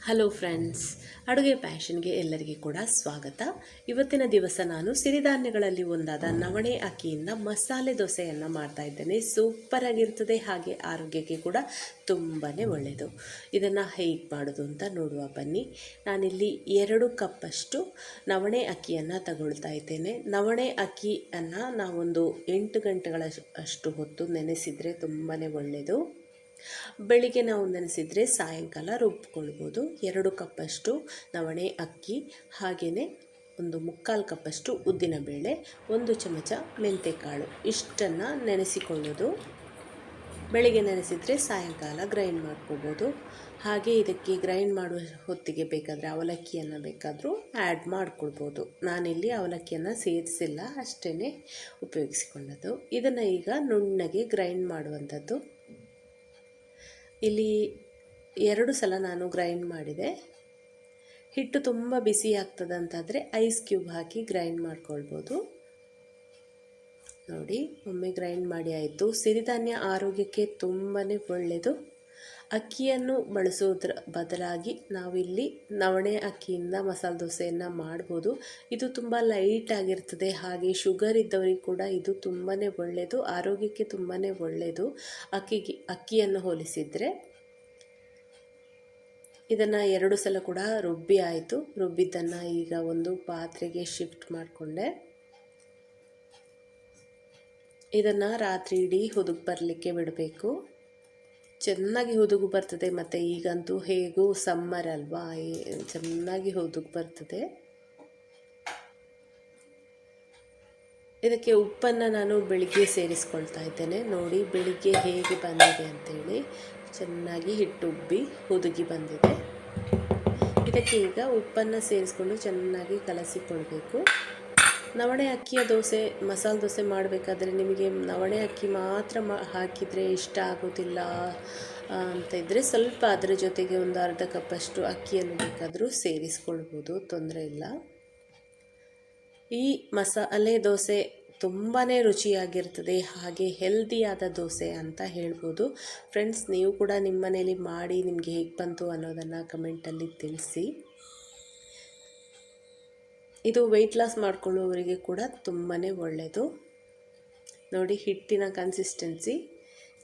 Hello friends, ಅಡುಗೆ ಪ್ಯಾಷನ್ಗೆ ಎಲ್ಲರಿಗೂ ಕೂಡ ಸ್ವಾಗತ. ಇವತ್ತಿನ ದಿವಸ ನಾನು ಸಿರಿಧಾನ್ಯಗಳಲ್ಲಿ ಒಂದಾದ ನವಣೆ ಅಕ್ಕಿಯಿಂದ ಮಸಾಲೆ ದೋಸೆಯನ್ನು ಮಾಡ್ತಾ ಇದ್ದೇನೆ. ಸೂಪರ್ ಆಗಿರ್ತದೆ, ಹಾಗೆ ಆರೋಗ್ಯಕ್ಕೆ ಕೂಡ ತುಂಬಾ ಒಳ್ಳೆಯದು. ಇದನ್ನು ಹೇಗೆ ಮಾಡೋದು ಅಂತ ನೋಡುವ ಬನ್ನಿ. ನಾನಿಲ್ಲಿ 2 ಕಪ್ಪಷ್ಟು ನವಣೆ ಅಕ್ಕಿಯನ್ನು ತಗೊಳ್ತಾ ಇದ್ದೇನೆ. ನವಣೆ ಅಕ್ಕಿಯನ್ನು ನಾವೊಂದು 8 ಗಂಟೆಗಳಷ್ಟು ಹೊತ್ತು ನೆನೆಸಿದರೆ ತುಂಬಾ ಒಳ್ಳೆಯದು. ಬೆಳಿಗ್ಗೆ ನಾವು ನೆನೆಸಿದರೆ ಸಾಯಂಕಾಲ ರುಬ್ಕೊಳ್ಬೋದು. 2 ಕಪ್ಪಷ್ಟು ನವಣೆ ಅಕ್ಕಿ, ಹಾಗೆಯೇ ಒಂದು 3/4 ಕಪ್ಪಷ್ಟು ಉದ್ದಿನಬೇಳೆ, 1 ಚಮಚ ಮೆಂತೆಕಾಳು, ಇಷ್ಟನ್ನು ನೆನೆಸಿಕೊಳ್ಳೋದು. ಬೆಳಿಗ್ಗೆ ನೆನೆಸಿದರೆ ಸಾಯಂಕಾಲ ಗ್ರೈಂಡ್ ಮಾಡ್ಕೊಳ್ಬೋದು. ಹಾಗೆ ಇದಕ್ಕೆ ಗ್ರೈಂಡ್ ಮಾಡುವ ಹೊತ್ತಿಗೆ ಬೇಕಾದರೆ ಅವಲಕ್ಕಿಯನ್ನು ಬೇಕಾದರೂ ಆ್ಯಡ್ ಮಾಡ್ಕೊಳ್ಬೋದು. ನಾನಿಲ್ಲಿ ಅವಲಕ್ಕಿಯನ್ನು ಸೇರಿಸಿಲ್ಲ, ಅಷ್ಟೇ ಉಪಯೋಗಿಸಿಕೊಂಡದ್ದು. ಇದನ್ನು ಈಗ ನುಣ್ಣಗೆ ಗ್ರೈಂಡ್ ಮಾಡುವಂಥದ್ದು. ಇಲ್ಲಿ 2 ಸಲ ನಾನು ಗ್ರೈಂಡ್ ಮಾಡಿದೆ. ಹಿಟ್ಟು ತುಂಬ ಬಿಸಿ ಆಗ್ತದಂತಾದರೆ ಐಸ್ ಕ್ಯೂಬ್ ಹಾಕಿ ಗ್ರೈಂಡ್ ಮಾಡ್ಕೊಳ್ಬೋದು. ನೋಡಿ, ಒಮ್ಮೆ ಗ್ರೈಂಡ್ ಮಾಡಿ ಆಯಿತು. ಸಿರಿಧಾನ್ಯ ಆರೋಗ್ಯಕ್ಕೆ ತುಂಬಾ ಒಳ್ಳೆಯದು. ಅಕ್ಕಿಯನ್ನು ಬಳಸೋದ್ರ ಬದಲಾಗಿ ನಾವಿಲ್ಲಿ ನವಣೆ ಅಕ್ಕಿಯಿಂದ ಮಸಾಲೆ ದೋಸೆಯನ್ನು ಮಾಡ್ಬೋದು. ಇದು ತುಂಬ ಲೈಟ್ ಆಗಿರ್ತದೆ, ಹಾಗೆ ಶುಗರ್ ಇದ್ದವರಿಗೆ ಕೂಡ ಇದು ತುಂಬಾ ಒಳ್ಳೆಯದು, ಆರೋಗ್ಯಕ್ಕೆ ತುಂಬಾ ಒಳ್ಳೆಯದು ಅಕ್ಕಿಯನ್ನು ಹೋಲಿಸಿದರೆ. ಇದನ್ನು 2 ಸಲ ಕೂಡ ರುಬ್ಬಿ ಆಯಿತು. ರುಬ್ಬಿದ್ದನ್ನು ಈಗ ಒಂದು ಪಾತ್ರೆಗೆ ಶಿಫ್ಟ್ ಮಾಡಿಕೊಂಡೆ. ಇದನ್ನು ರಾತ್ರಿ ಇಡೀ ಹುದುಗು ಬರಲಿಕ್ಕೆ ಬಿಡಬೇಕು. ಚೆನ್ನಾಗಿ ಹುದುಗು ಬರ್ತದೆ, ಮತ್ತು ಈಗಂತೂ ಹೇಗೂ ಸಮ್ಮರ್ ಅಲ್ವಾ, ಚೆನ್ನಾಗಿ ಹುದುಗು ಬರ್ತದೆ. ಇದಕ್ಕೆ ಉಪ್ಪನ್ನು ನಾನು ಬೆಳಿಗ್ಗೆ ಸೇರಿಸ್ಕೊಳ್ತಾ ಇದ್ದೇನೆ. ನೋಡಿ, ಬೆಳಿಗ್ಗೆ ಹೇಗೆ ಬಂದಿದೆ ಅಂತೇಳಿ. ಚೆನ್ನಾಗಿ ಹಿಟ್ಟು ಉಬ್ಬಿ ಹುದುಗಿ ಬಂದಿದೆ. ಇದಕ್ಕೆ ಈಗ ಉಪ್ಪನ್ನು ಸೇರಿಸ್ಕೊಂಡು ಚೆನ್ನಾಗಿ ಕಲಸಿಕೊಳ್ಬೇಕು. ನವಣೆ ಅಕ್ಕಿಯ ದೋಸೆ, ಮಸಾಲೆ ದೋಸೆ ಮಾಡಬೇಕಾದ್ರೆ ನಿಮಗೆ ನವಣೆ ಅಕ್ಕಿ ಮಾತ್ರ ಹಾಕಿದರೆ ಇಷ್ಟ ಆಗೋದಿಲ್ಲ ಅಂತ ಇದ್ದರೆ ಸ್ವಲ್ಪ ಅದರ ಜೊತೆಗೆ ಒಂದು ಅರ್ಧ ಕಪ್ಪಷ್ಟು ಅಕ್ಕಿಯನ್ನು ಬೇಕಾದರೂ ಸೇರಿಸ್ಕೊಳ್ಬೋದು, ತೊಂದರೆ ಇಲ್ಲ. ಈ ಮಸಾಲೆ ದೋಸೆ ತುಂಬಾ ರುಚಿಯಾಗಿರ್ತದೆ, ಹಾಗೆ ಹೆಲ್ದಿಯಾದ ದೋಸೆ ಅಂತ ಹೇಳ್ಬೋದು. ಫ್ರೆಂಡ್ಸ್, ನೀವು ಕೂಡ ನಿಮ್ಮ ಮನೇಲಿ ಮಾಡಿ ನಿಮಗೆ ಹೇಗೆ ಬಂತು ಅನ್ನೋದನ್ನು ಕಮೆಂಟಲ್ಲಿ ತಿಳಿಸಿ. ಇದು ವೆಯ್ಟ್ ಲಾಸ್ ಮಾಡ್ಕೊಳ್ಳುವವರಿಗೆ ಕೂಡ ತುಂಬಾ ಒಳ್ಳೆಯದು. ನೋಡಿ, ಹಿಟ್ಟಿನ ಕನ್ಸಿಸ್ಟೆನ್ಸಿ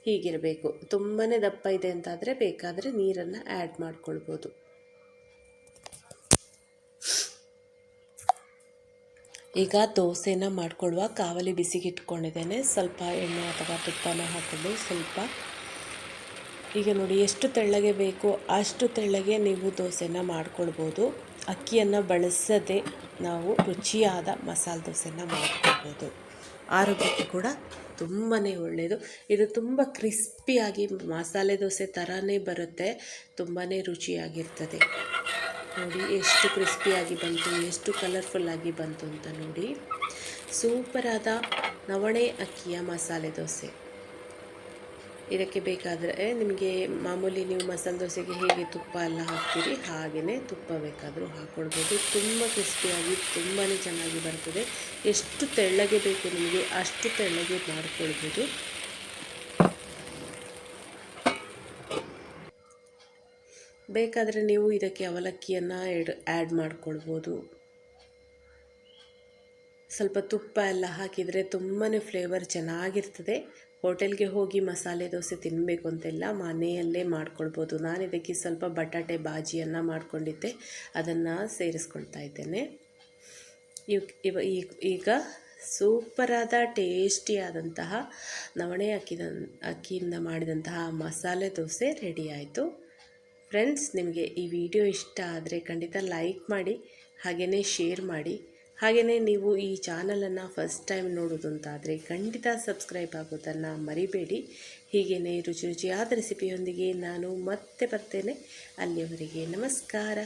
ಹೀಗಿರಬೇಕು. ತುಂಬಾ ದಪ್ಪ ಇದೆ ಅಂತಾದರೆ ಬೇಕಾದರೆ ನೀರನ್ನು ಆ್ಯಡ್ ಮಾಡ್ಕೊಳ್ಬೋದು. ಈಗ ದೋಸೆನ ಮಾಡ್ಕೊಳ್ಳುವ ಕಾವಲಿ ಬಿಸಿಗೆ ಇಟ್ಕೊಂಡಿದ್ದೇನೆ. ಸ್ವಲ್ಪ ಎಣ್ಣೆ ಅಥವಾ ತುಪ್ಪನ ಹಾಕೊಂಡು ಸ್ವಲ್ಪ, ಈಗ ನೋಡಿ ಎಷ್ಟು ತೆಳ್ಳಗೆ ಬೇಕೋ ಅಷ್ಟು ತೆಳ್ಳಗೆ ನೀವು ದೋಸೆನ ಮಾಡ್ಕೊಳ್ಬೋದು. ಅಕ್ಕಿಯನ್ನು ಬಳಸದೆ ನಾವು ರುಚಿಯಾದ ಮಸಾಲೆ ದೋಸೆನ ಮಾಡ್ಕೊಳ್ಬೋದು. ಆರೋಗ್ಯಕ್ಕೆ ಕೂಡ ತುಂಬಾ ಒಳ್ಳೆಯದು. ಇದು ತುಂಬ ಕ್ರಿಸ್ಪಿಯಾಗಿ ಮಸಾಲೆ ದೋಸೆ ಥರನೇ ಬರುತ್ತೆ, ತುಂಬಾ ರುಚಿಯಾಗಿರ್ತದೆ. ನೋಡಿ ಎಷ್ಟು ಕ್ರಿಸ್ಪಿಯಾಗಿ ಬಂತು, ಎಷ್ಟು ಕಲರ್ಫುಲ್ಲಾಗಿ ಬಂತು ಅಂತ ನೋಡಿ. ಸೂಪರಾದ ನವಣೆ ಅಕ್ಕಿಯ ಮಸಾಲೆ ದೋಸೆ. ಇದಕ್ಕೆ ಬೇಕಾದರೆ ನಿಮಗೆ ಮಾಮೂಲಿ ನೀವು ಮಸಾಲೆ ದೋಸೆಗೆ ಹೇಗೆ ತುಪ್ಪ ಎಲ್ಲ ಹಾಕ್ತೀರಿ ಹಾಗೆಯೇ ತುಪ್ಪ ಬೇಕಾದರೂ ಹಾಕ್ಕೊಳ್ಬೋದು. ತುಂಬ ಕ್ರಿಸ್ಪಿಯಾಗಿ ತುಂಬಾ ಚೆನ್ನಾಗಿ ಬರ್ತದೆ. ಎಷ್ಟು ತೆಳ್ಳಗೆ ಬೇಕು ನಿಮಗೆ ಅಷ್ಟು ತೆಳ್ಳಗೆ ಮಾಡ್ಕೊಳ್ಬೋದು. ಬೇಕಾದರೆ ನೀವು ಇದಕ್ಕೆ ಅವಲಕ್ಕಿಯನ್ನು ಆ್ಯಡ್ ಮಾಡ್ಕೊಳ್ಬೋದು. ಸ್ವಲ್ಪ ತುಪ್ಪ ಎಲ್ಲ ಹಾಕಿದರೆ ತುಂಬಾ ಫ್ಲೇವರ್ ಚೆನ್ನಾಗಿರ್ತದೆ. ಹೋಟೆಲ್ಗೆ ಹೋಗಿ ಮಸಾಲೆ ದೋಸೆ ತಿನ್ನಬೇಕು ಅಂತೆಲ್ಲ ಮನೆಯಲ್ಲೇ ಮಾಡ್ಕೊಳ್ಬೋದು. ನಾನು ಇದಕ್ಕೆ ಸ್ವಲ್ಪ ಬಟಾಟೆ ಬಾಜಿಯನ್ನು ಮಾಡ್ಕೊಂಡಿದ್ದೆ, ಅದನ್ನು ಸೇರಿಸ್ಕೊಳ್ತಾ ಇದ್ದೇನೆ. ಈಗ ಸೂಪರಾದ ಟೇಸ್ಟಿಯಾದಂತಹ ನವಣೆ ಅಕ್ಕಿಯಿಂದ ಮಾಡಿದಂತಹ ಮಸಾಲೆ ದೋಸೆ ರೆಡಿ ಆಯಿತು. ಫ್ರೆಂಡ್ಸ್, ನಿಮಗೆ ಈ ವಿಡಿಯೋ ಇಷ್ಟ ಆದರೆ ಖಂಡಿತ ಲೈಕ್ ಮಾಡಿ, ಹಾಗೆಯೇ ಶೇರ್ ಮಾಡಿ. ಹಾಗೆಯೇ ನೀವು ಈ ಚಾನಲನ್ನು ಫಸ್ಟ್ ಟೈಮ್ ನೋಡೋದು ಅಂತಾದರೆ ಖಂಡಿತ ಸಬ್ಸ್ಕ್ರೈಬ್ ಆಗೋದನ್ನು ಮರಿಬೇಡಿ. ಹೀಗೆಯೇ ರುಚಿಯಾದ ರೆಸಿಪಿಯೊಂದಿಗೆ ನಾನು ಮತ್ತೆ ಬರ್ತೇನೆ. ಅಲ್ಲಿಯವರೆಗೆ ನಮಸ್ಕಾರ.